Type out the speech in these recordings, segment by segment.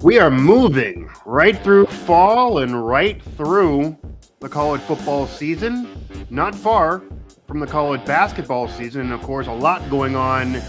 We are moving right through fall and right through the college football season. Not far from the college basketball season. And of course, a lot going on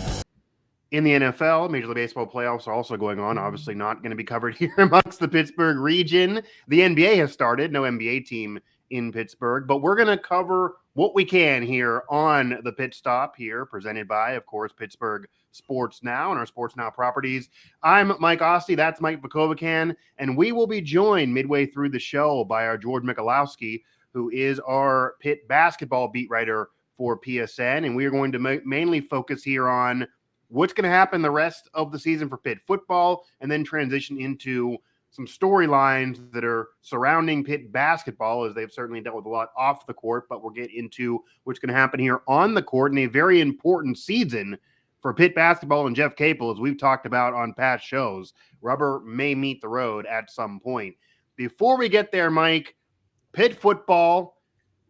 in the NFL. Major League Baseball playoffs are also going on. Obviously, not going to be covered here amongst the Pittsburgh region. The NBA has started. No NBA team in Pittsburgh. But we're going to cover what we can here on the Pitt Stop here, presented by, of course, Pittsburgh Sports Now and our Sports Now properties. I'm Mike Asti. That's Mike Vukovcan. And we will be joined midway through the show by our George Michalowski, who is our Pitt basketball beat writer for PSN. And we are going to mainly focus here on what's going to happen the rest of the season for Pitt football, and then transition into some storylines that are surrounding Pitt basketball, as they've certainly dealt with a lot off the court, but we'll get into what's going to happen here on the court in a very important season for Pitt basketball and Jeff Capel, as we've talked about on past shows. Rubber may meet the road at some point. Before we get there, Mike, Pitt football,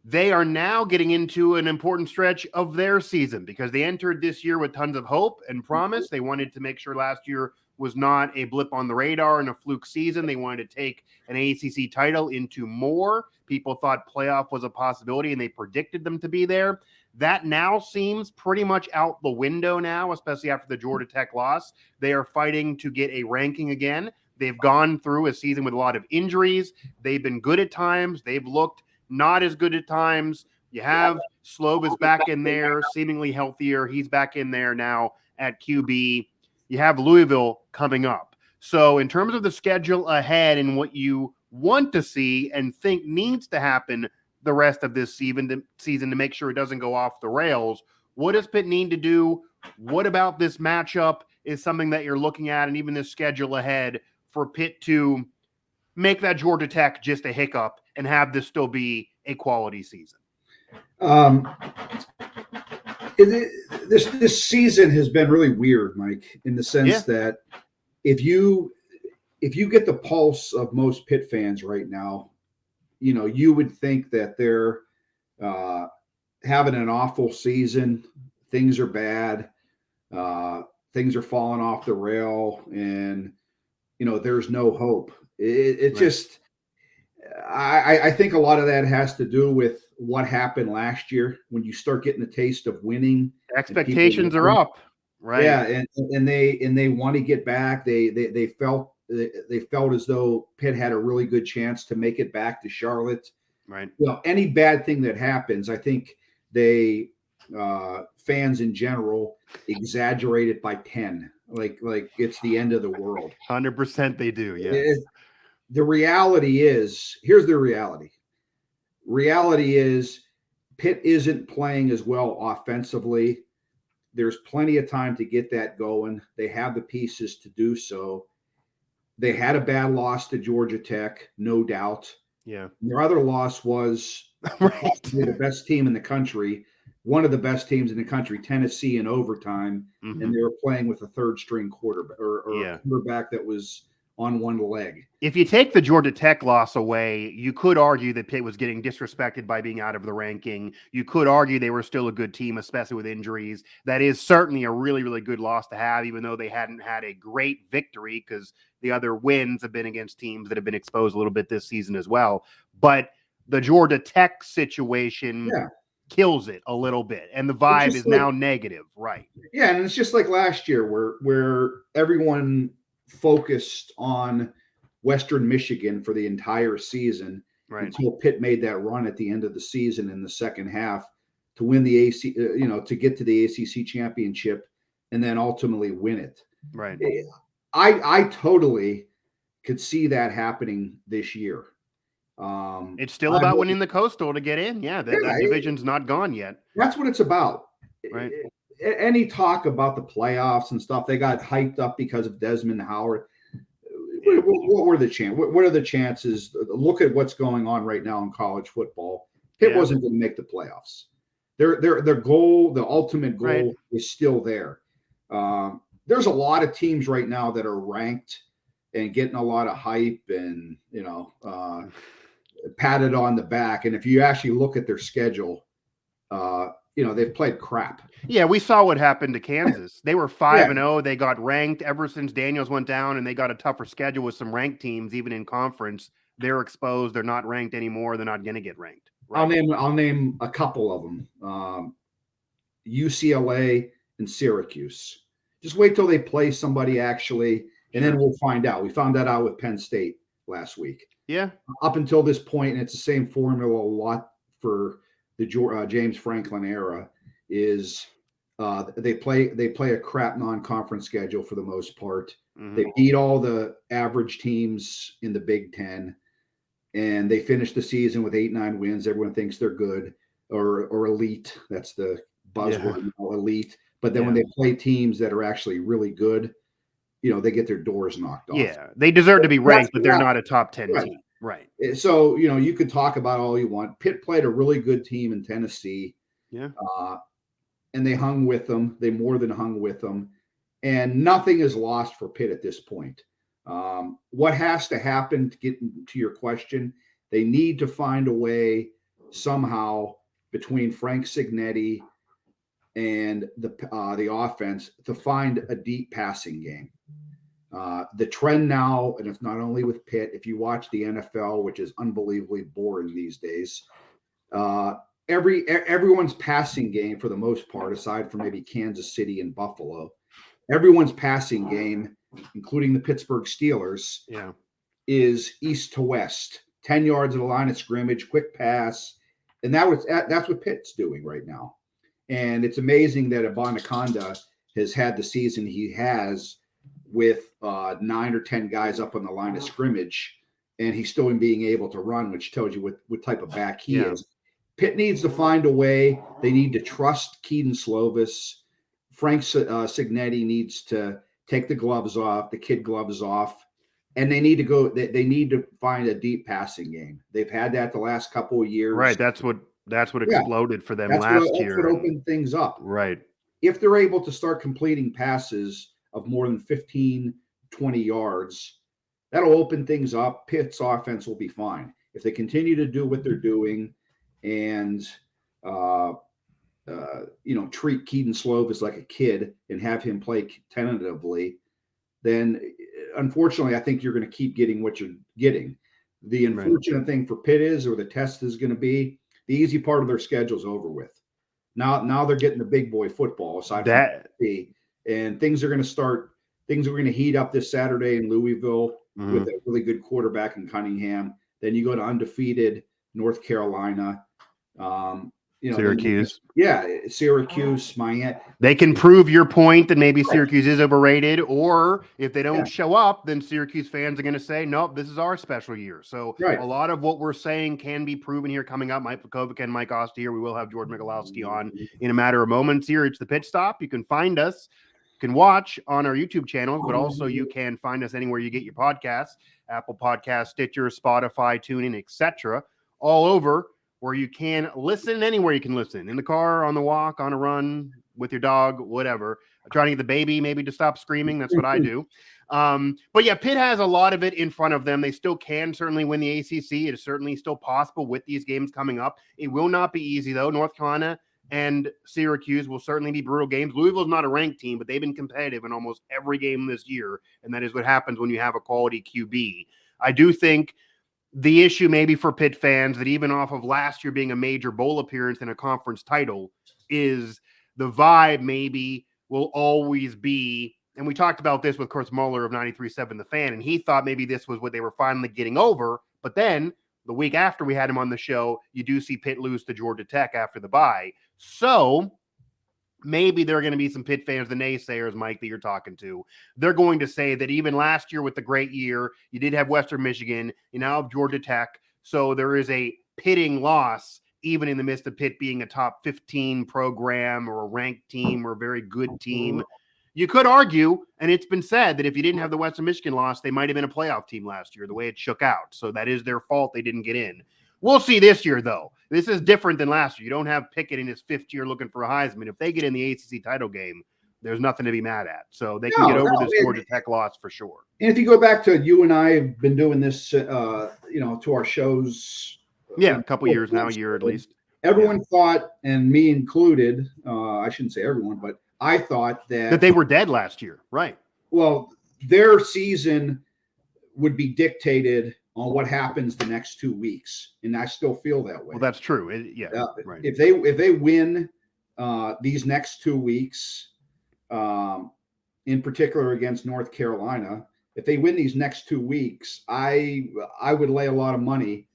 they are now getting into an important stretch of their season because they entered this year with tons of hope and promise. They wanted to make sure last year was not a blip on the radar and a fluke season. They wanted to take an ACC title into more. People thought playoff was a possibility, and they predicted them to be there. That now seems pretty much out the window now, especially after the Georgia Tech loss. They are fighting to get a ranking again. They've gone through a season with a lot of injuries. They've been good at times. They've looked not as good at times. You have Slovis back in there, seemingly healthier. He's back in there now at QB. You have Louisville coming up. So in terms of the schedule ahead and what you want to see and think needs to happen the rest of this season to make sure it doesn't go off the rails, what does Pitt need to do? What about this matchup is something that you're looking at, and even this schedule ahead for Pitt to make that Georgia Tech just a hiccup and have this still be a quality season? This season has been really weird, Mike, in the sense that if you get the pulse of most Pitt fans right now, you know, you would think that they're having an awful season. Things are bad. Things are falling off the rail, and you know, there's no hope. It just, I think a lot of that has to do with what happened last year when you start getting a taste of winning. Expectations are up, right? Yeah, and they want to get back. They felt as though Pitt had a really good chance to make it back to Charlotte. Right. Well, any bad thing that happens, I think they fans in general exaggerate it by 10. Like it's the end of the world. 100% they do, yes. The reality is, here's the reality. Reality is Pitt isn't playing as well offensively. There's plenty of time to get that going. They have the pieces to do so. They had a bad loss to Georgia Tech, no doubt. Yeah. Their other loss was the best team in the country, one of the best teams in the country, Tennessee, in overtime, and they were playing with a third-string quarterback or a quarterback that was on one leg. If you take the Georgia Tech loss away, you could argue that Pitt was getting disrespected by being out of the ranking. You could argue they were still a good team, especially with injuries. That is certainly a really, really good loss to have, even though they hadn't had a great victory, because the other wins have been against teams that have been exposed a little bit this season as well. But the Georgia Tech situation kills it a little bit, and the vibe is now negative, right? Yeah, and it's just like last year where everyone focused on Western Michigan for the entire season until Pitt made that run at the end of the season in the second half to win the to get to the ACC championship and then ultimately win it. Right. I totally could see that happening this year. It's still about winning the Coastal to get in. Yeah, that division's not gone yet. That's what it's about. Right. Any talk about the playoffs and stuff, they got hyped up because of Desmond Howard. What were the chances? What are the chances? Look at what's going on right now in college football. Pitt wasn't going to make the playoffs. Their goal, the ultimate goal, is still there. There's a lot of teams right now that are ranked and getting a lot of hype and patted on the back. And if you actually look at their schedule, they've played crap. Yeah, we saw what happened to Kansas. They were 5-0. Yeah. They got ranked ever since Daniels went down, and they got a tougher schedule with some ranked teams, even in conference. They're exposed. They're not ranked anymore. They're not going to get ranked. Right? I'll name a couple of them. UCLA and Syracuse. Just wait till they play somebody actually, and then we'll find out. We found that out with Penn State last week. Yeah. Up until this point, and it's the same formula a lot for the James Franklin era, is they play a crap non-conference schedule for the most part. Mm-hmm. They beat all the average teams in the Big Ten, and they finish the season with 8-9 wins. Everyone thinks they're good or elite. That's the buzzword, elite. But then when they play teams that are actually really good, they get their doors knocked off. Yeah, they deserve to be ranked, but they're not a top 10 team. Right. So, you can talk about all you want. Pitt played a really good team in Tennessee. Yeah. And they hung with them. They more than hung with them. And nothing is lost for Pitt at this point. What has to happen to get to your question, they need to find a way somehow between Frank Signetti and the offense to find a deep passing game. The trend now, and it's not only with Pitt, if you watch the NFL, which is unbelievably boring these days, everyone's passing game for the most part, aside from maybe Kansas City and Buffalo, everyone's passing game, including the Pittsburgh Steelers, is east to west, 10 yards of the line of scrimmage, quick pass. And that's what Pitt's doing right now. And it's amazing that Abanaconda has had the season he has with 9 or 10 guys up on the line of scrimmage, and he's still being able to run, which tells you what type of back he is. Pitt needs to find a way. They need to trust Keaton Slovis. Frank Signetti needs to take the gloves off, the kid gloves off, and they need to go. They need to find a deep passing game. They've had that the last couple of years. Right. That's what exploded for them last year. That's what opened things up. Right. If they're able to start completing passes of more than 15, 20 yards, that'll open things up. Pitt's offense will be fine. If they continue to do what they're doing and treat Keaton Slovis like a kid and have him play tentatively, then unfortunately, I think you're going to keep getting what you're getting. The unfortunate thing for Pitt or the test is going to be the easy part of their schedule is over with. Now they're getting the big boy football aside from that, and things are going to start. Things are going to heat up this Saturday in Louisville with a really good quarterback in Cunningham. Then you go to undefeated North Carolina. Syracuse. Syracuse, Miami. They can prove your point that maybe Syracuse is overrated, or if they don't show up, then Syracuse fans are going to say, nope, this is our special year. So a lot of what we're saying can be proven here coming up. Mike Vukovcan, Mike Asti here. We will have George Michalowski on in a matter of moments here. It's the Pitt Stop. You can find us, you can watch on our YouTube channels, but also you can find us anywhere you get your podcasts, Apple Podcasts, Stitcher, Spotify, TuneIn, etc., all over, where you can listen anywhere you can listen, in the car, on the walk, on a run, with your dog, whatever. I'm trying to get the baby maybe to stop screaming. That's what I do. But yeah, Pitt has a lot of it in front of them. They still can certainly win the ACC. It is certainly still possible with these games coming up. It will not be easy, though. North Carolina and Syracuse will certainly be brutal games. Louisville's not a ranked team, but they've been competitive in almost every game this year, and that is what happens when you have a quality QB. I do think the issue maybe for Pitt fans that even off of last year being a major bowl appearance and a conference title is the vibe maybe will always be, and we talked about this with Chris Muller of 93.7 The Fan, and he thought maybe this was what they were finally getting over, but then the week after we had him on the show, you do see Pitt lose to Georgia Tech after the bye. So maybe there are going to be some Pitt fans, the naysayers, Mike, that you're talking to. They're going to say that even last year with the great year, you did have Western Michigan, you now have Georgia Tech. So there is a pitting loss, even in the midst of Pitt being a top 15 program or a ranked team or a very good team. You could argue, and it's been said, that if you didn't have the Western Michigan loss, they might have been a playoff team last year, the way it shook out. So that is their fault they didn't get in. We'll see this year, though. This is different than last year. You don't have Pickett in his fifth year looking for a Heisman. If they get in the ACC title game, there's nothing to be mad at. So they can get over this Georgia Tech loss for sure. And if you go back to you and I have been doing this, to our shows. Yeah, a couple years now, a year at least. everyone thought, and me included, I shouldn't say everyone, but I thought that they were dead last year. Right. Well, their season would be dictated on what happens the next 2 weeks, and I still feel that way. Well, that's true. Right. If they win these next 2 weeks, in particular against North Carolina, if they win these next 2 weeks, I would lay a lot of money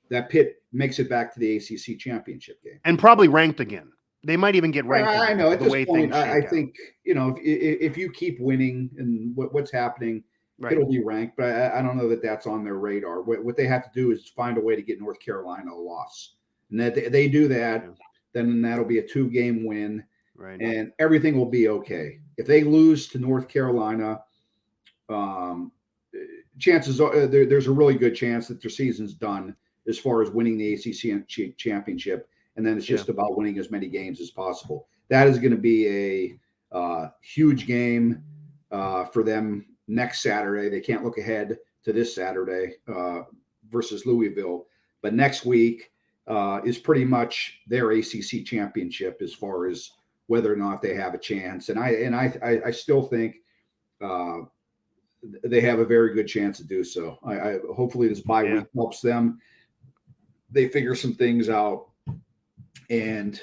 that Pitt makes it back to the ACC championship game, and probably ranked again. They might even get ranked. I know at this point, I think if you keep winning and what's happening, right, it'll be ranked. But I don't know that that's on their radar. What they have to do is find a way to get North Carolina a loss, and that they do that, then that'll be a 2-game win, right, and everything will be okay. If they lose to North Carolina, chances are there's a really good chance that their season's done as far as winning the ACC championship. And then it's just about winning as many games as possible. That is going to be a huge game for them next Saturday. They can't look ahead to this Saturday versus Louisville. But next week is pretty much their ACC championship as far as whether or not they have a chance. And I still think they have a very good chance to do so. I hopefully this bye week helps them. They figure some things out. And,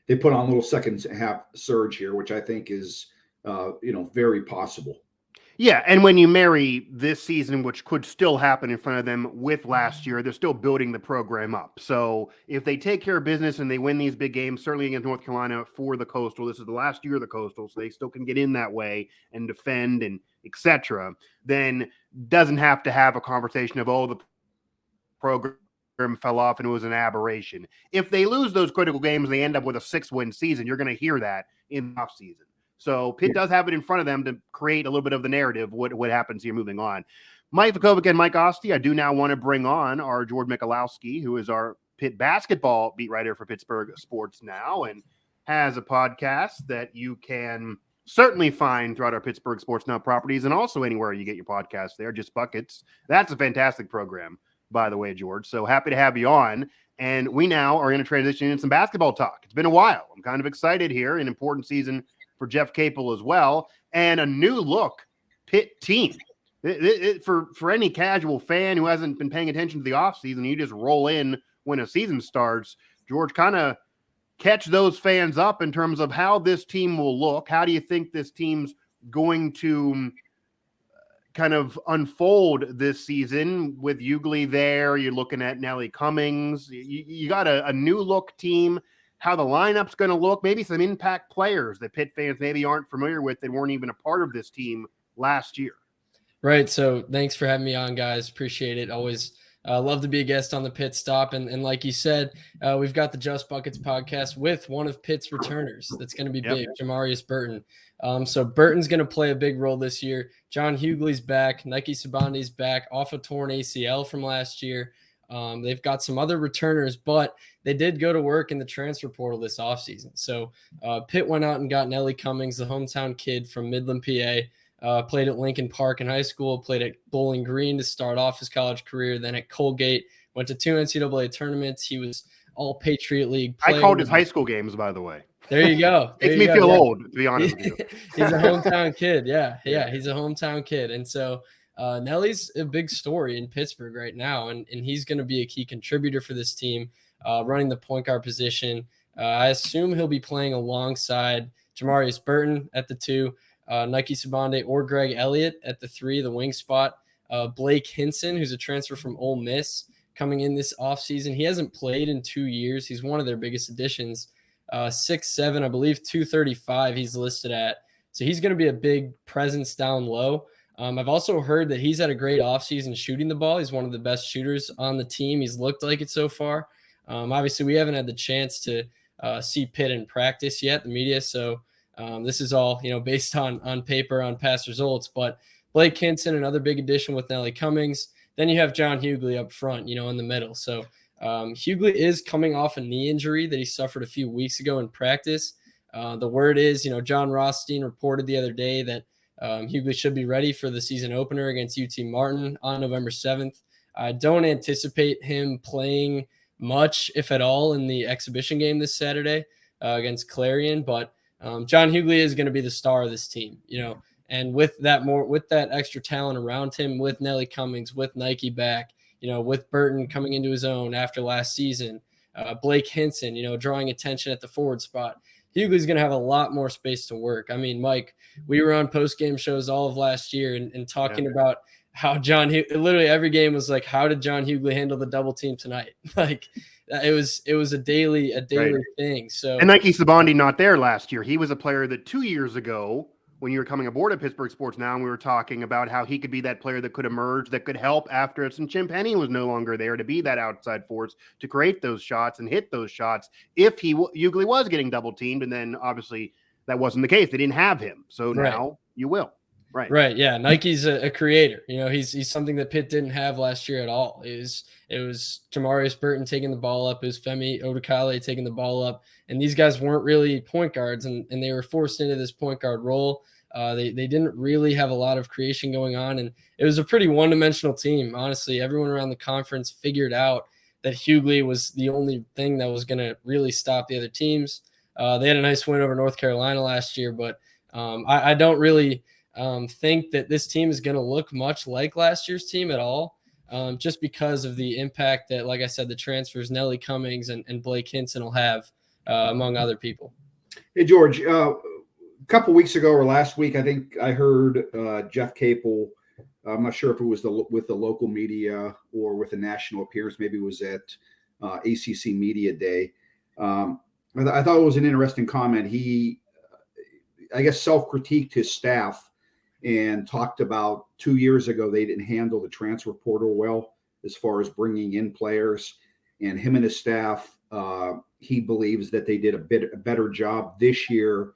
they put on a little second half surge here, which I think is, very possible. Yeah. And when you marry this season, which could still happen in front of them with last year, they're still building the program up. So if they take care of business and they win these big games, certainly against North Carolina for the Coastal, this is the last year of the Coastal, so they still can get in that way and defend and etc. Then doesn't have to have a conversation of, the program fell off and it was an aberration. If they lose those critical games, they end up with a 6-win season. You're going to hear that in the offseason. So Pitt does have it in front of them to create a little bit of the narrative, what happens here moving on. Mike Vukovcan and Mike Asti, I do now want to bring on our George Michalowski, who is our Pitt basketball beat writer for Pittsburgh Sports Now and has a podcast that you can certainly find throughout our Pittsburgh Sports Now properties and also anywhere you get your podcasts there, just buckets. That's a fantastic program, by the way, George. So happy to have you on. And we now are going to transition into some basketball talk. It's been a while. I'm kind of excited here. An important season for Jeff Capel as well. And a new look Pitt team. For any casual fan who hasn't been paying attention to the offseason, you just roll in when a season starts. George, kind of catch those fans up in terms of how this team will look. How do you think this team's going to kind of unfold this season with Hughley there? You're looking at Nellie Cummings. You got a new look team, how the lineup's going to look, maybe some impact players that Pitt fans maybe aren't familiar with that weren't even a part of this team last year. Right. So thanks for having me on, guys. Appreciate it. Always love to be a guest on the Pitt Stop. And like you said, we've got the Just Buckets podcast with one of Pitt's returners. That's going to be big, Jamarius Burton. So Burton's going to play a big role this year. John Hughley's back. Nike Sabandi's back off a torn ACL from last year. They've got some other returners, but they did go to work in the transfer portal this offseason. So Pitt went out and got Nellie Cummings, the hometown kid from Midland, PA. Played at Lincoln Park in high school, played at Bowling Green to start off his college career, then at Colgate, went to 2 NCAA tournaments. He was all Patriot League player. I called his high school games, by the way. There you go. Makes me feel old, to be honest with you. He's a hometown kid. Yeah, he's a hometown kid. And so Nellie's a big story in Pittsburgh right now, and he's going to be a key contributor for this team, running the point guard position. I assume he'll be playing alongside Jamarius Burton at the 2, Nike Sabande or Greg Elliott at the 3, the wing spot. Blake Hinson, who's a transfer from Ole Miss, coming in this offseason. He hasn't played in 2 years. He's one of their biggest additions. 6'7", I believe 235 he's listed at. So he's going to be a big presence down low. I've also heard that he's had a great offseason shooting the ball. He's one of the best shooters on the team. He's looked like it so far. Obviously, we haven't had the chance to see Pitt in practice yet, the media. So this is all, based on paper, on past results. But Blake Hinson, another big addition with Nellie Cummings. Then you have John Hughley up front, in the middle. So Hughley is coming off a knee injury that he suffered a few weeks ago in practice. The word is, John Rothstein reported the other day that Hughley should be ready for the season opener against UT Martin on November 7th. I don't anticipate him playing much, if at all, in the exhibition game this Saturday against Clarion. But John Hughley is going to be the star of this team, and with that extra talent around him, with Nelly Cummings, with Nike back, with Burton coming into his own after last season, Blake Hinson, drawing attention at the forward spot. Hughley's going to have a lot more space to work. I mean, Mike, we were on post-game shows all of last year and talking about how literally every game was like, how did John Hughley handle the double team tonight? Like it was a daily thing. So, and Nike Sabandi not there last year. He was a player that 2 years ago, when you were coming aboard at Pittsburgh Sports Now, and we were talking about how he could be that player that could emerge, that could help after Chinpenny was no longer there to be that outside force to create those shots and hit those shots if Hughley was getting double teamed. And then obviously that wasn't the case. They didn't have him. So now you will. Right. Yeah. Nike's a creator. He's something that Pitt didn't have last year at all. It was Jamarius Burton taking the ball up. It was Femi Odukale taking the ball up. And these guys weren't really point guards, and they were forced into this point guard role. They didn't really have a lot of creation going on. And it was a pretty one-dimensional team. Honestly, everyone around the conference figured out that Hughley was the only thing that was going to really stop the other teams. They had a nice win over North Carolina last year, but I don't really think that this team is going to look much like last year's team at all, just because of the impact that, like I said, the transfers Nelly Cummings and Blake Hinson will have, among other people. Hey, George, a couple weeks ago or last week, I think I heard Jeff Capel. I'm not sure if it was with the local media or with a national appearance. Maybe it was at ACC Media Day. I thought it was an interesting comment. He, I guess, self-critiqued his staff and talked about 2 years ago they didn't handle the transfer portal well as far as bringing in players. And him and his staff, he believes that they did a better job this year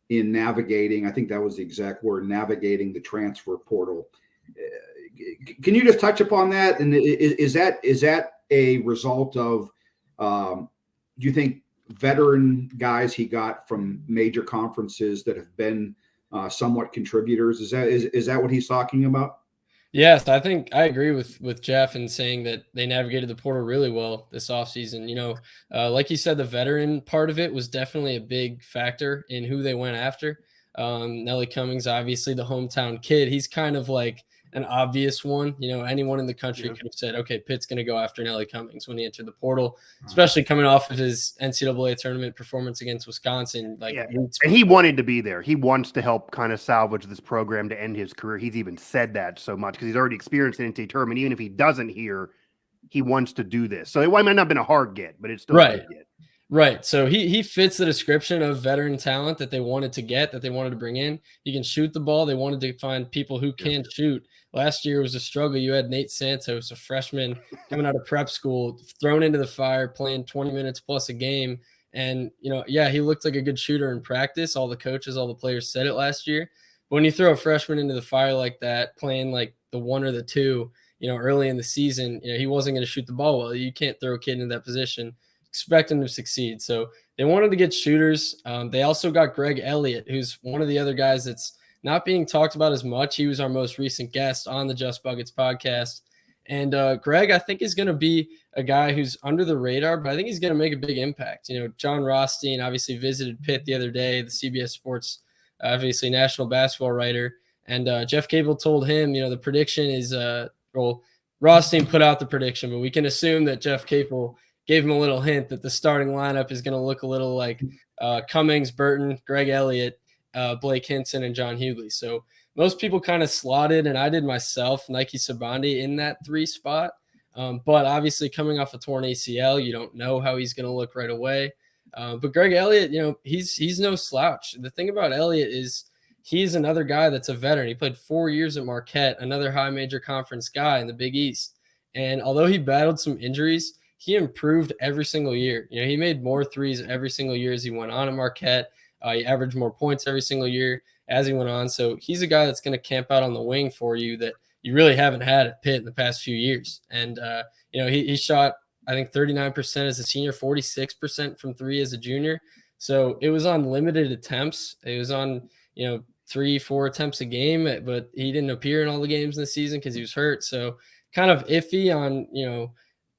in navigating, I think that was the exact word, navigating the transfer portal. Can you just touch upon that? And is that a result of, do you think, veteran guys he got from major conferences that have been somewhat contributors? Is that what he's talking about? Yes, I think I agree with Jeff in saying that they navigated the portal really well this offseason. Like you said, the veteran part of it was definitely a big factor in who they went after. Nelly Cummings, obviously the hometown kid. He's kind of like an obvious one. Anyone in the country could have said, okay, Pitt's going to go after Nelly Cummings when he entered the portal, especially coming off of his NCAA tournament performance against Wisconsin. And he wanted to be there. He wants to help kind of salvage this program to end his career. He's even said that so much because he's already experienced an NCAA tournament. Even if he doesn't here, he wants to do this. So it might not have been a hard get, but it's still a good get. Right. So he fits the description of veteran talent that they wanted to get, that they wanted to bring in. He can shoot the ball. They wanted to find people who can shoot. Last year was a struggle. You had Nate Santos, a freshman coming out of prep school, thrown into the fire, playing 20 minutes plus a game. And, he looked like a good shooter in practice. All the coaches, all the players said it last year. But when you throw a freshman into the fire like that, playing like the 1 or the 2, early in the season, he wasn't going to shoot the ball well. You can't throw a kid into that position, expect him to succeed. So they wanted to get shooters. They also got Greg Elliott, who's one of the other guys that's not being talked about as much. He was our most recent guest on the Just Buckets podcast. And Greg, I think, is going to be a guy who's under the radar, but I think he's going to make a big impact. John Rothstein obviously visited Pitt the other day, the CBS Sports, obviously national basketball writer. And Jeff Capel told him, the prediction is, Rothstein put out the prediction, but we can assume that Jeff Capel gave him a little hint that the starting lineup is going to look a little like Cummings, Burton, Greg Elliott, Blake Hinson, and John Hughley. So most people kind of slotted, and I did myself, Nike Sabandi in that 3 spot. But obviously coming off a torn ACL, you don't know how he's going to look right away. But Greg Elliott, he's no slouch. The thing about Elliott is he's another guy that's a veteran. He played 4 years at Marquette, another high major conference guy in the Big East. And although he battled some injuries, he improved every single year. He made more threes every single year as he went on at Marquette. He averaged more points every single year as he went on. So he's a guy that's going to camp out on the wing for you that you really haven't had at Pitt in the past few years. And, he shot, I think, 39% as a senior, 46% from 3 as a junior. So it was on limited attempts. It was on, 3-4 attempts a game, but he didn't appear in all the games in the season because he was hurt. So kind of iffy on,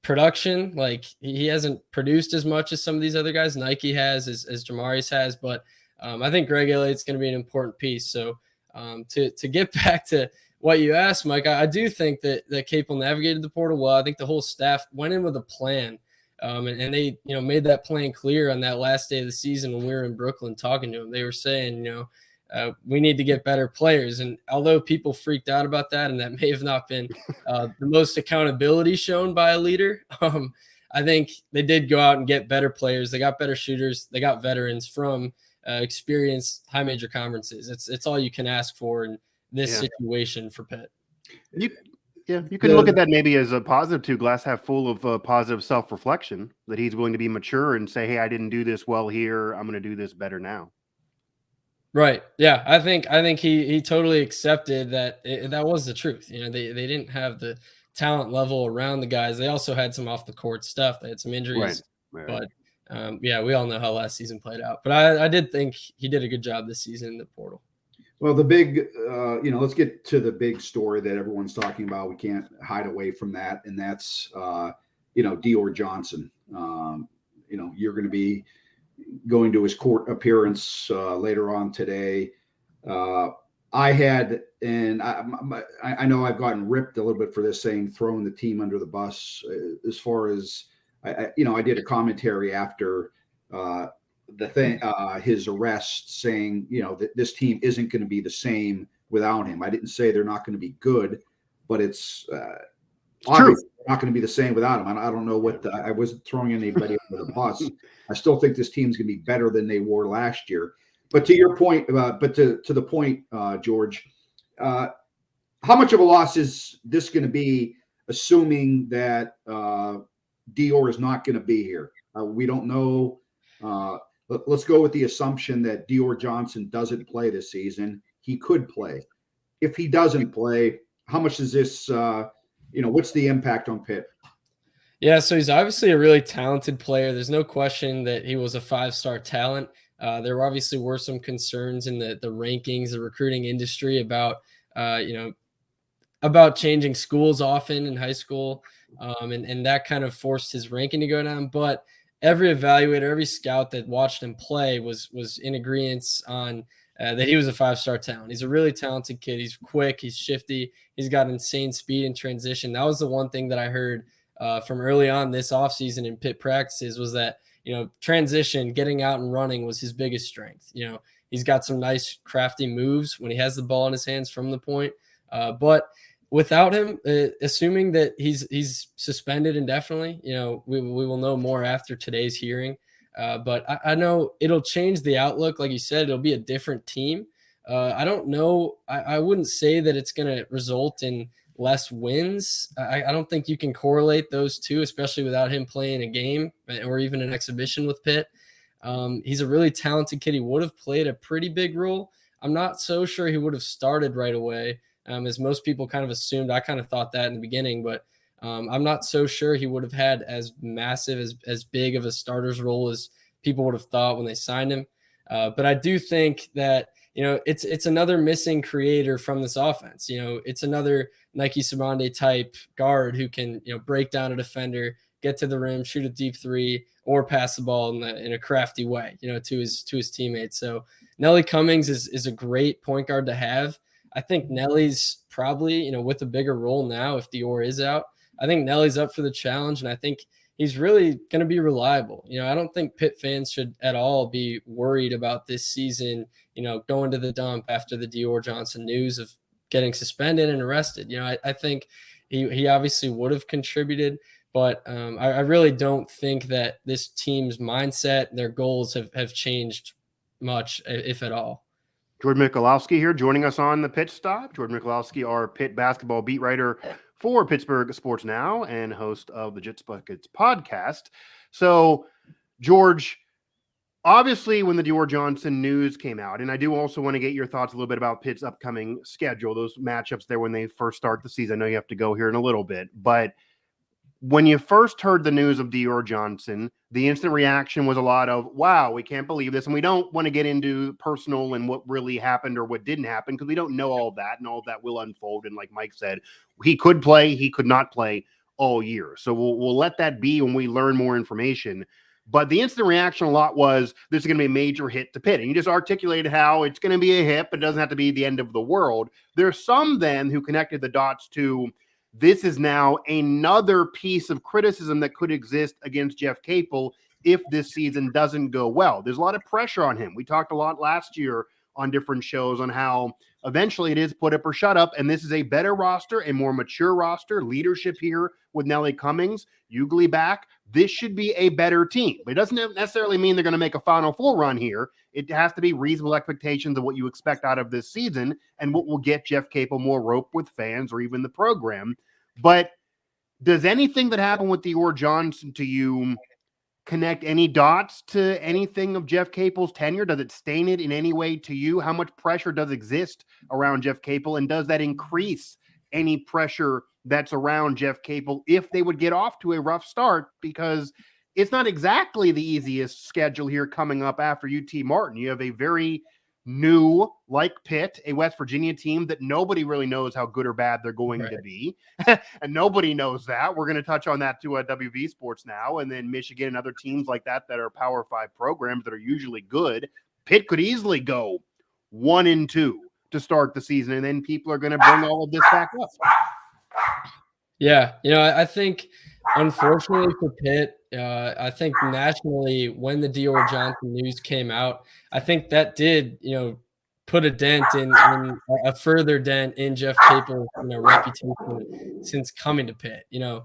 production, like he hasn't produced as much as some of these other guys. Nike has, as Jamari's has, but I think Greg Elliott's going to be an important piece. So to get back to what you asked, Mike, I do think that Capel navigated the portal well. I think the whole staff went in with a plan, and they made that plan clear on that last day of the season when we were in Brooklyn talking to them. They were saying, we need to get better players. And although people freaked out about that, and that may have not been the most accountability shown by a leader, I think they did go out and get better players. They got better shooters. They got veterans from experienced high major conferences. It's all you can ask for in this situation for Pitt. You can look at that maybe as a positive too, glass half full of positive self-reflection, that he's willing to be mature and say, hey, I didn't do this well here. I'm going to do this better now. Right. Yeah. I think he totally accepted that that was the truth. They didn't have the talent level around the guys. They also had some off the court stuff. They had some injuries, right. But we all know how last season played out, but I did think he did a good job this season in the portal. Well, the big, let's get to the big story that everyone's talking about. We can't hide away from that. And that's, Dior Johnson. You're going to be going to his court appearance later on today. I know I've gotten ripped a little bit for this, saying throwing the team under the bus. As far as I did a commentary after the thing, his arrest, saying that this team isn't going to be the same without him. I didn't say they're not going to be good, but it's obviously not going to be the same without him. I don't know what I wasn't throwing anybody under the bus. I still think this team's going to be better than they were last year. But to your point, to the point, George, how much of a loss is this going to be, assuming that Dior is not going to be here? We don't know. Let's go with the assumption that Dior Johnson doesn't play this season. He could play. If he doesn't play, how much is this? What's the impact on Pitt? Yeah, so he's obviously a really talented player. There's no question that he was a 5-star talent. There obviously were some concerns in the rankings, the recruiting industry about changing schools often in high school, and that kind of forced his ranking to go down. But every evaluator, every scout that watched him play was in agreement on that he was a 5-star talent. He's a really talented kid. He's quick. He's shifty. He's got insane speed in transition. That was the one thing that I heard from early on this offseason in Pitt practices, was that transition, getting out and running was his biggest strength. He's got some nice crafty moves when he has the ball in his hands from the point. But without him, assuming that he's suspended indefinitely, we will know more after today's hearing. But I know it'll change the outlook. Like you said, it'll be a different team. I don't know. I wouldn't say that it's going to result in less wins. I don't think you can correlate those two, especially without him playing a game or even an exhibition with Pitt. He's a really talented kid. He would have played a pretty big role. I'm not so sure he would have started right away, as most people kind of assumed. I kind of thought that in the beginning, but I'm not so sure he would have had as massive, as big of a starter's role as people would have thought when they signed him. But I do think that, it's another missing creator from this offense. It's another Nike Simande type guard who can, break down a defender, get to the rim, shoot a deep three, or pass the ball in a crafty way, to his teammates. So Nelly Cummings is a great point guard to have. I think Nelly's probably, with a bigger role now if Dior is out. I think Nelly's up for the challenge, and I think he's really going to be reliable. I don't think Pitt fans should at all be worried about this season, going to the dump after the Dior Johnson news of getting suspended and arrested. I think he obviously would have contributed, but I really don't think that this team's mindset, their goals have changed much, if at all. George Michalowski here, joining us on the Pitt Stop. George Michalowski, our Pitt basketball beat writer for Pittsburgh Sports Now and host of the Jits Buckets podcast. So, George, obviously when the Dior Johnson news came out, and I do also want to get your thoughts a little bit about Pitt's upcoming schedule, those matchups there when they first start the season. I know you have to go here in a little bit, but when you first heard the news of Dior Johnson, the instant reaction was a lot of, wow, we can't believe this. And we don't want to get into personal and what really happened or what didn't happen, because we don't know all that, and all of that will unfold. And like Mike said, he could play, he could not play. all year. So we'll let that be when we learn more information. But the instant reaction a lot was this is going to be a major hit to Pitt. And you just articulated how it's going to be a hit, but it doesn't have to be the end of the world. There's some then who connected the dots to this is now another piece of criticism that could exist against Jeff Capel if this season doesn't go well. There's a lot of pressure on him. We talked a lot last year on different shows on how eventually it is put up or shut up, and this is a better roster, a more mature roster, leadership here with Nelly Cummings, Hughley back. This should be a better team, but it doesn't necessarily mean they're going to make a Final Four run here. It has to be reasonable expectations of what you expect out of this season and what will get Jeff Capel more rope with fans or even the program. But does anything that happened with Dior Johnson to you connect any dots to anything of Jeff Capel's tenure? Does it stain it in any way to you? How much pressure does exist around Jeff Capel, and does that increase any pressure that's around Jeff Capel if they would get off to a rough start? Because it's not exactly the easiest schedule here coming up after UT Martin. You have a very new, like Pitt, a West Virginia team that nobody really knows how good or bad they're going to be. And nobody knows that. We're going to touch on that too at WV Sports now. And then Michigan and other teams like that that are Power 5 programs that are usually good. Pitt could easily go 1-2 to start the season, and then people are going to bring all of this back up. Yeah, I think unfortunately for Pitt, I think nationally when the Dior Johnson news came out, I think that did, put a dent in a further dent in Jeff Capel's reputation since coming to Pitt. The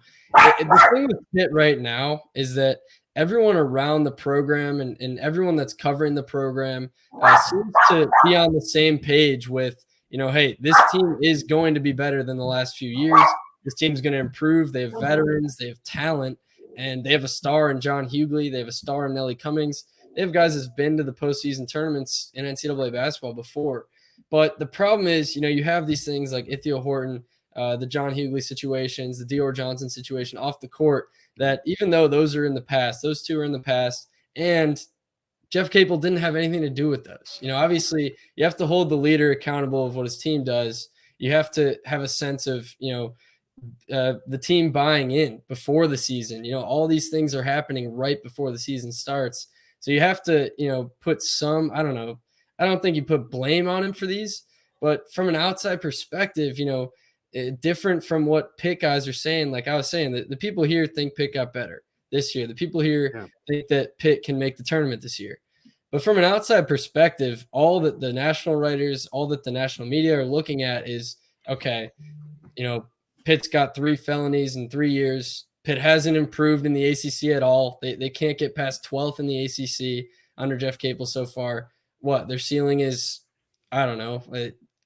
thing with Pitt right now is that everyone around the program and everyone that's covering the program seems to be on the same page with, hey, this team is going to be better than the last few years. This team's going to improve. They have veterans, they have talent, and they have a star in John Hughley. They have a star in Nelly Cummings. They have guys that's been to the postseason tournaments in NCAA basketball before. But the problem is, you have these things like Ithiel Horton, the John Hughley situations, the Dior Johnson situation off the court, that even though those are in the past, those two are in the past, and Jeff Capel didn't have anything to do with those. Obviously, you have to hold the leader accountable of what his team does. You have to have a sense of, the team buying in before the season. All these things are happening right before the season starts. So you have to, put some, I don't think you put blame on him for these, but from an outside perspective, different from what Pitt guys are saying. Like I was saying, the people here think Pitt got better this year. The people here think that Pitt can make the tournament this year. But from an outside perspective, all that the national writers, all that the national media are looking at is, okay, Pitt's got 3 felonies in 3 years. Pitt hasn't improved in the ACC at all. They can't get past 12th in the ACC under Jeff Capel so far. Their ceiling is, I don't know,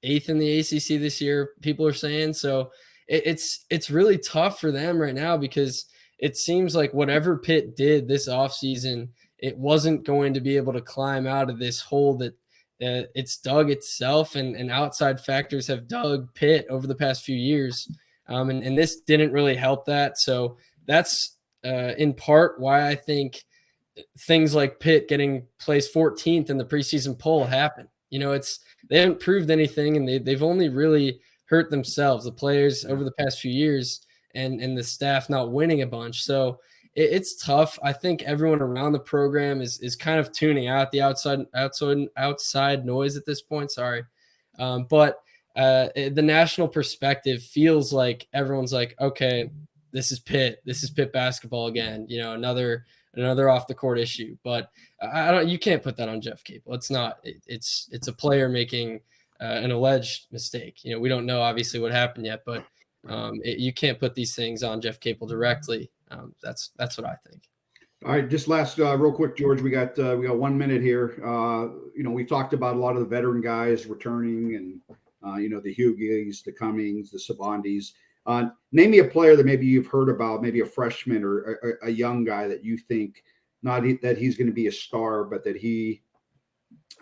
8th in the ACC this year, people are saying. So it's really tough for them right now because it seems like whatever Pitt did this offseason, it wasn't going to be able to climb out of this hole that it's dug itself, and outside factors have dug Pitt over the past few years. And this didn't really help that. So that's in part why I think things like Pitt getting placed 14th in the preseason poll happen. They haven't proved anything, and they've only really hurt themselves, the players over the past few years, and the staff not winning a bunch. So it's tough. I think everyone around the program is kind of tuning out the outside noise at this point. Sorry. But the national perspective feels like everyone's like, okay, this is Pitt. This is Pitt basketball again. Another off the court issue. But you can't put that on Jeff Capel. It's not. It's a player making an alleged mistake. We don't know obviously what happened yet, but you can't put these things on Jeff Capel directly. That's what I think. All right, just last real quick, George. We got 1 minute here. We've talked about a lot of the veteran guys returning, and the Hugleys, the Cummings, the Sabandis. Name me a player that maybe you've heard about, maybe a freshman or a young guy that you think not that he's going to be a star, but that he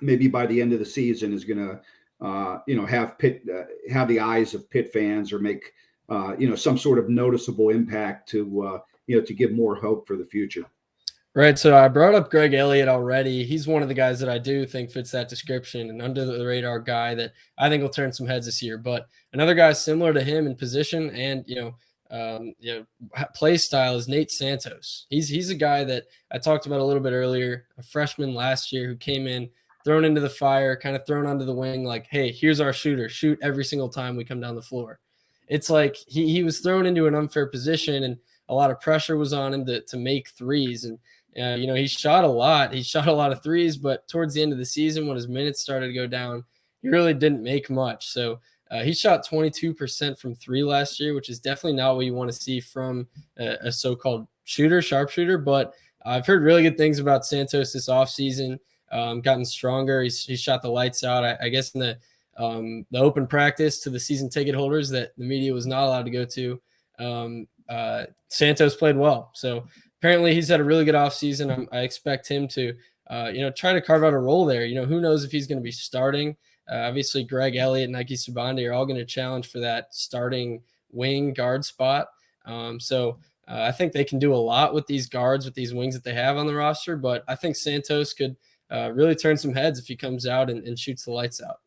maybe by the end of the season is going to have Pitt have the eyes of Pitt fans, or make some sort of noticeable impact to give more hope for the future. Right. So I brought up Greg Elliott already. He's one of the guys that I do think fits that description, and under the radar guy that I think will turn some heads this year. But another guy similar to him in position and, play style is Nate Santos. He's a guy that I talked about a little bit earlier, a freshman last year who came in, thrown into the fire, kind of thrown onto the wing, like, hey, here's our shooter, shoot every single time we come down the floor. It's like he was thrown into an unfair position, and a lot of pressure was on him to make threes. And he shot a lot. He shot a lot of threes, but towards the end of the season, when his minutes started to go down, he really didn't make much. So he shot 22% from three last year, which is definitely not what you want to see from a so-called sharpshooter. But I've heard really good things about Santos this offseason. Gotten stronger. He shot the lights out. I guess in the open practice to the season ticket holders that the media was not allowed to go to. Santos played well. So apparently he's had a really good offseason. I expect him to, try to carve out a role there. Who knows if he's going to be starting. Obviously, Greg Elliott and Nike Subandi are all going to challenge for that starting wing guard spot. I think they can do a lot with these guards, with these wings that they have on the roster. But I think Santos could really turn some heads if he comes out and shoots the lights out.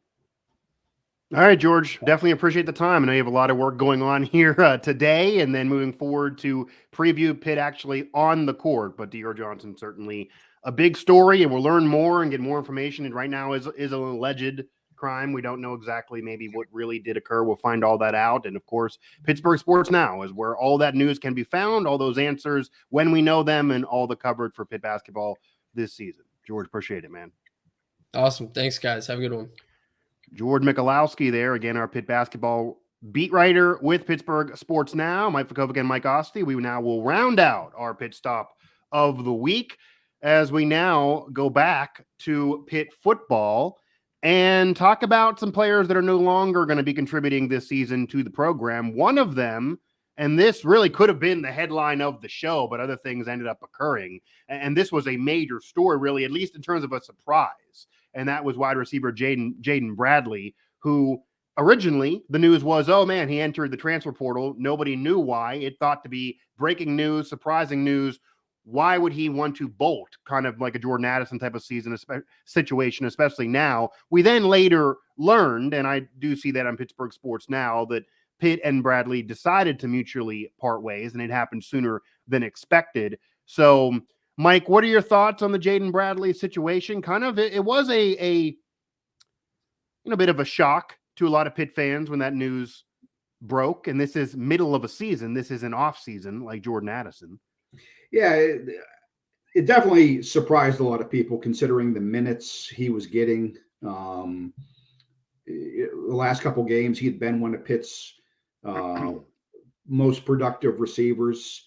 All right, George, definitely appreciate the time. I know you have a lot of work going on here today and then moving forward to preview Pitt actually on the court. But Dior Johnson, certainly a big story, and we'll learn more and get more information. And right now is an alleged crime. We don't know exactly maybe what really did occur. We'll find all that out. And, of course, Pittsburgh Sports Now is where all that news can be found, all those answers when we know them, and all the coverage for Pitt basketball this season. George, appreciate it, man. Awesome. Thanks, guys. Have a good one. George Michalowski there, again, our Pitt basketball beat writer with Pittsburgh Sports Now. Mike Vukovcan, Mike Asti. We now will round out our Pitt Stop of the week as we now go back to Pitt football and talk about some players that are no longer going to be contributing this season to the program. One of them, and this really could have been the headline of the show, but other things ended up occurring. And this was a major story, really, at least in terms of a surprise. And that was wide receiver Jaden Bradley, who originally the news was, oh, man, he entered the transfer portal. Nobody knew why. It thought to be breaking news, surprising news. Why would he want to bolt, kind of like a Jordan Addison type of situation, especially now? We then later learned, and I do see that on Pittsburgh Sports Now, that Pitt and Bradley decided to mutually part ways, and it happened sooner than expected. So, Mike, what are your thoughts on the Jaden Bradley situation? Kind of, it was a bit of a shock to a lot of Pitt fans when that news broke, and this is middle of a season. This is an off season like Jordan Addison. Yeah, it definitely surprised a lot of people considering the minutes he was getting. The last couple games, he had been one of Pitt's most productive receivers.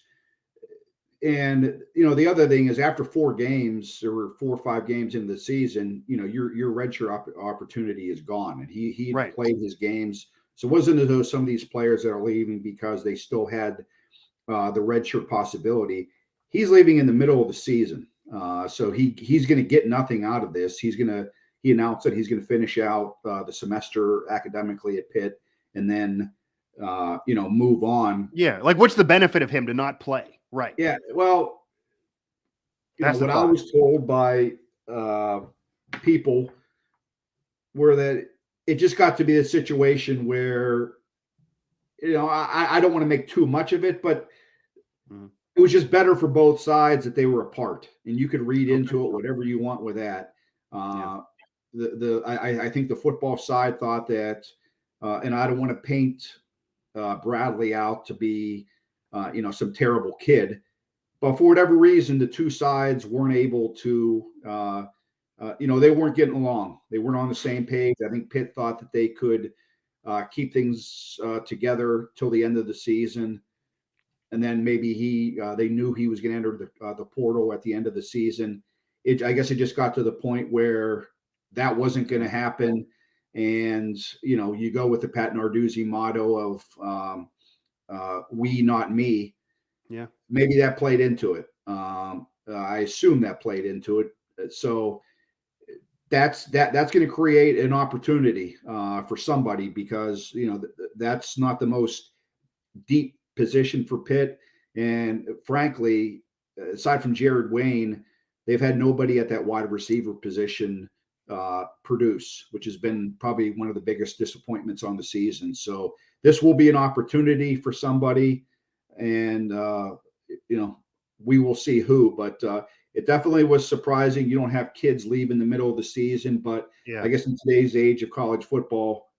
And, the other thing is after 4 games or 4 or 5 games into the season, your redshirt opportunity is gone. And he right. played his games. So it wasn't as though some of these players that are leaving because they still had the redshirt possibility. He's leaving in the middle of the season. So he's going to get nothing out of this. He announced that he's going to finish out the semester academically at Pitt and then, move on. Yeah. Like, what's the benefit of him to not play? Right. Yeah. Well, what I was told by people were that it just got to be a situation where, I don't want to make too much of it, but it was just better for both sides that they were apart, and you could read into it whatever you want with that. I think the football side thought that, and I don't want to paint Bradley out to be, some terrible kid, but for whatever reason, the two sides weren't able to, they weren't getting along. They weren't on the same page. I think Pitt thought that they could keep things together till the end of the season. And then maybe they knew he was going to enter the portal at the end of the season. I guess it just got to the point where that wasn't going to happen. And, you go with the Pat Narduzzi motto of we, not me. Yeah. Maybe that played into it. I assume that played into it. So that's going to create an opportunity for somebody because, that's not the most deep position for Pitt. And frankly, aside from Jared Wayne, they've had nobody at that wide receiver position produce, which has been probably one of the biggest disappointments on the season. So this will be an opportunity for somebody. and we will see who. But it definitely was surprising. You don't have kids leave in the middle of the season, but I guess in today's age of college football,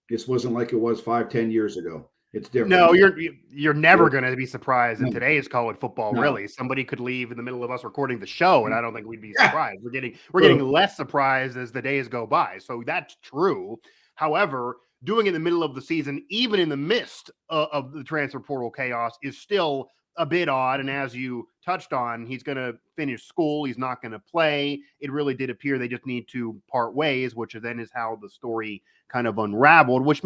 this wasn't like it was 5-10 years ago. It's different. No, you're never going to be surprised in today's college football. No. Really, somebody could leave in the middle of us recording the show, and I don't think we'd be surprised. We're getting less surprised as the days go by. So that's true. However, doing it in the middle of the season, even in the midst of the transfer portal chaos, is still a bit odd. And as you touched on, he's going to finish school. He's not going to play. It really did appear they just need to part ways, which then is how the story kind of unraveled, which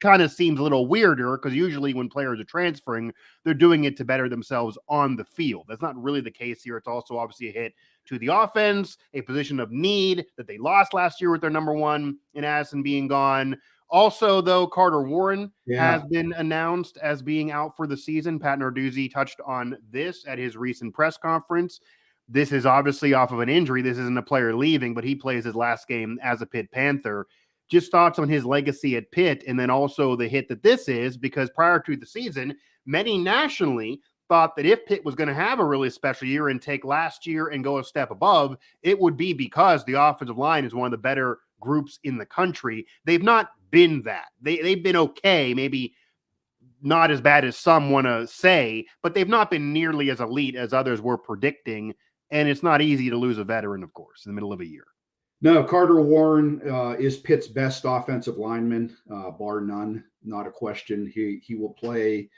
kind of seems a little weirder because usually when players are transferring, they're doing it to better themselves on the field. That's not really the case here. It's also obviously a hit to the offense, a position of need that they lost last year with their number one in Addison being gone. Also, though, Carter Warren has been announced as being out for the season. Pat Narduzzi touched on this at his recent press conference. This is obviously off of an injury. This isn't a player leaving, but he plays his last game as a Pitt Panther. Just thoughts on his legacy at Pitt, and then also the hit that this is, because prior to the season, many nationally thought that if Pitt was going to have a really special year and take last year and go a step above, it would be because the offensive line is one of the better groups in the country. They've not been that. They've been okay, maybe not as bad as some want to say, but they've not been nearly as elite as others were predicting, and it's not easy to lose a veteran, of course, in the middle of a year. No, Carter Warren is Pitt's best offensive lineman, bar none, not a question. He will play.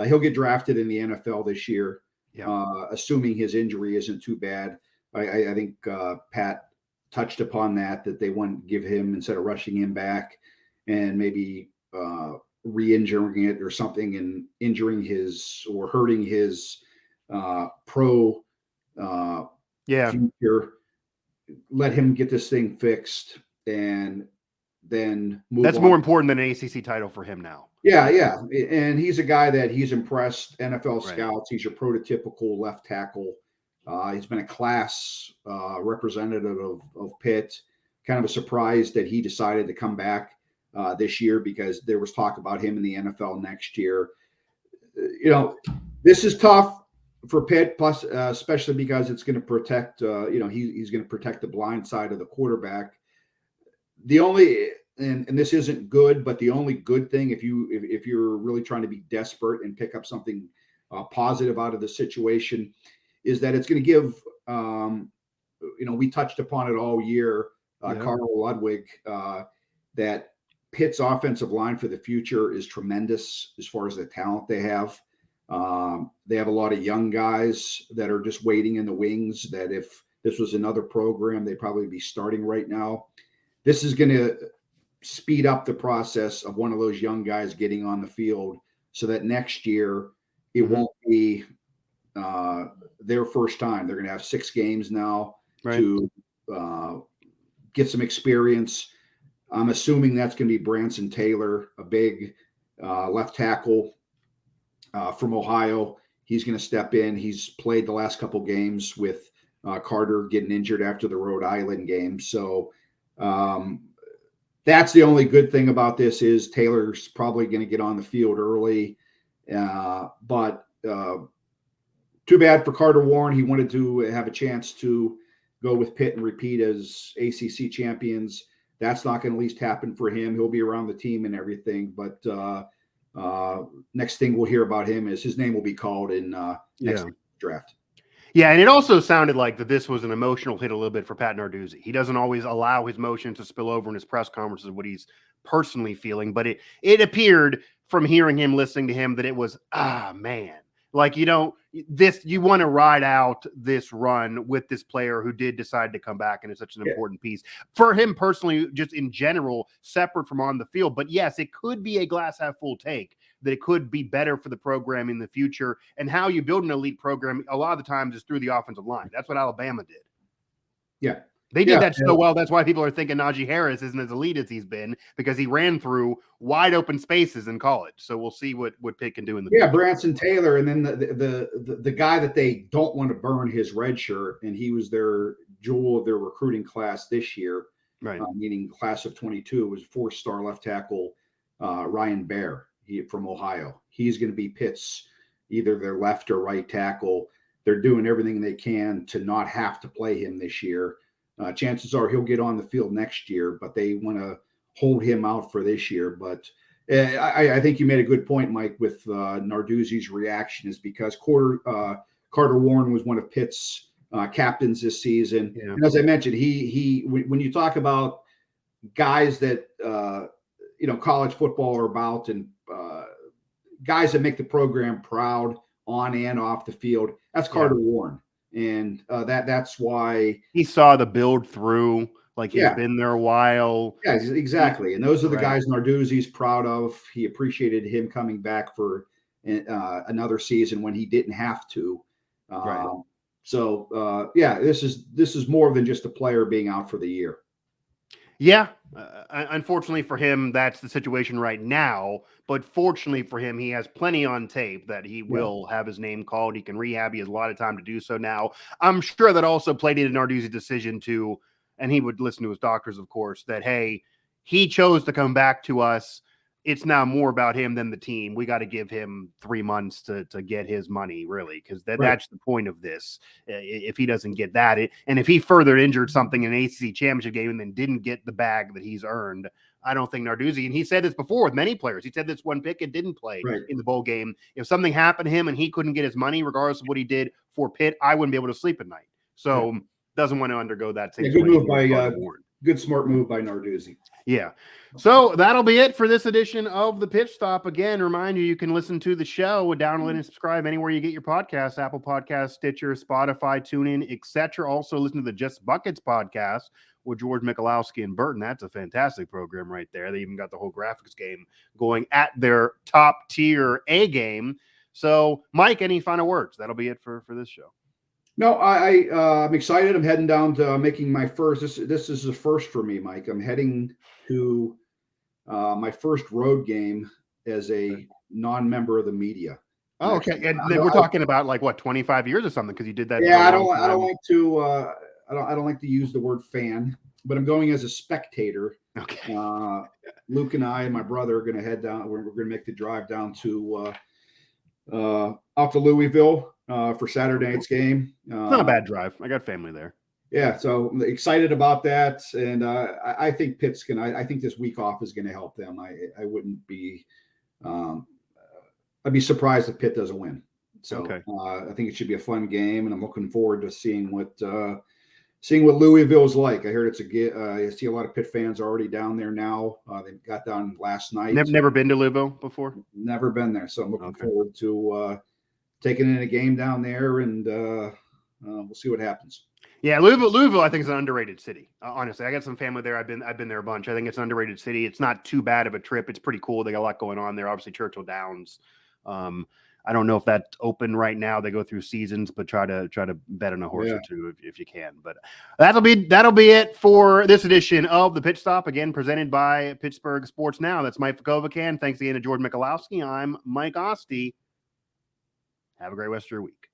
He'll get drafted in the NFL this year, assuming his injury isn't too bad. I think Pat touched upon that they wouldn't give him, instead of rushing him back and maybe re-injuring it or something and injuring his or hurting his pro future. Let him get this thing fixed and then move That's on. More important than an ACC title for him now. Yeah. And he's a guy that he's impressed NFL scouts. He's your prototypical left tackle. He's been a class representative of Pitt. Kind of a surprise that he decided to come back this year, because there was talk about him in the NFL next year. This is tough for Pitt, plus especially because it's going to protect, he's going to protect the blind side of the quarterback. The only, and this isn't good, but the only good thing, if you're really trying to be desperate and pick up something positive out of the situation, is that it's going to give, we touched upon it all year, Carl Ludwig, that Pitt's offensive line for the future is tremendous as far as the talent they have. They have a lot of young guys that are just waiting in the wings, that if this was another program, they'd probably be starting right now. This is going to speed up the process of one of those young guys getting on the field, so that next year it won't be their first time. They're going to have 6 games now to get some experience. I'm assuming that's going to be Branson Taylor, a big left tackle from Ohio. He's going to step in. He's played the last couple games with Carter getting injured after the Rhode Island game. So that's the only good thing about this, is Taylor's probably going to get on the field early. But too bad for Carter Warren. He wanted to have a chance to go with Pitt and repeat as ACC champions. That's not going to at least happen for him. He'll be around the team and everything, but next thing we'll hear about him is his name will be called in next draft. Yeah, and it also sounded like that this was an emotional hit a little bit for Pat Narduzzi. He doesn't always allow his emotions to spill over in his press conferences, what he's personally feeling, but it appeared from hearing him, listening to him, that it was, man. Like, you want to ride out this run with this player who did decide to come back, and it's such an important piece for him personally, just in general, separate from on the field. But yes, it could be a glass half full take, that it could be better for the program in the future. And how you build an elite program a lot of the times is through the offensive line. That's what Alabama did. Yeah. They did that so well. That's why people are thinking Najee Harris isn't as elite as he's been, because he ran through wide open spaces in college. So we'll see what Pitt can do in the future. Branson Taylor, and then the guy that they don't want to burn his red shirt, and he was their jewel of their recruiting class this year, meaning class of 22, was 4-star left tackle Ryan Baer. from Ohio. He's going to be Pitt's either their left or right tackle. They're doing everything they can to not have to play him this year. Chances are he'll get on the field next year, but they want to hold him out for this year. But I think you made a good point, Mike, with Narduzzi's reaction is because Carter Warren was one of Pitt's captains this season. Yeah. And as I mentioned, when you talk about guys that college football are about and guys that make the program proud on and off the field, that's Carter Warren. And that's why he saw the build through, like he's been there a while. Yeah, exactly. And those are the guys Narduzzi's proud of. He appreciated him coming back for another season when he didn't have to. So this is more than just a player being out for the year. Yeah. Unfortunately for him, that's the situation right now. But fortunately for him, he has plenty on tape that he will have his name called. He can rehab. He has a lot of time to do so now. I'm sure that also played into Narduzzi's decision to, and he would listen to his doctors, of course, that, hey, he chose to come back to us. It's now more about him than the team. We got to give him 3 months to get his money, really, because that's the point of this. If he doesn't get that, and if he further injured something in an ACC championship game and then didn't get the bag that he's earned, I don't think Narduzzi, and he said this before with many players, he said this one Pickett didn't play in the bowl game. If something happened to him and he couldn't get his money, regardless of what he did for Pitt, I wouldn't be able to sleep at night. So doesn't want to undergo that same good move by good smart move by Narduzzi. Yeah. So that'll be it for this edition of the Pitt Stop. Again, remind you can listen to the show, download and subscribe anywhere you get your podcasts, Apple Podcasts, Stitcher, Spotify, TuneIn, etc. Also listen to the Just Buckets podcast with George Michalowski and Burton. That's a fantastic program right there. They even got the whole graphics game going at their top tier A game. So Mike, any final words? That'll be it for this show. No, I'm excited. I'm heading down to making my first. This is the first for me, Mike. I'm heading to my first road game as a non-member of the media. Oh, okay. And we're talking about like what, 25 years or something? Because you did that. Yeah, I don't like to use the word fan, but I'm going as a spectator. Okay. Luke and I and my brother are going to head down. We're going to make the drive down to out to Louisville for Saturday night's game. It's not a bad drive. I got family there. Yeah, so I'm excited about that, and I think Pitt's gonna. I think this week off is going to help them. I wouldn't be. I'd be surprised if Pitt doesn't win. So I think it should be a fun game, and I'm looking forward to seeing what Louisville's like. I heard I see a lot of Pitt fans already down there now. They got down last night. Never been to Louisville before. Never been there, so I'm looking forward to taking in a game down there, and we'll see what happens. Yeah, Louisville, I think is an underrated city. Honestly, I got some family there. I've been there a bunch. I think it's an underrated city. It's not too bad of a trip. It's pretty cool. They got a lot going on there. Obviously, Churchill Downs. I don't know if that's open right now. They go through seasons, but try to bet on a horse or two if you can. But that'll be it for this edition of the Pitt Stop. Again, presented by Pittsburgh Sports Now. That's Mike Vukovcan. Thanks again to George Michalowski. I'm Mike Asti. Have a great rest of your week.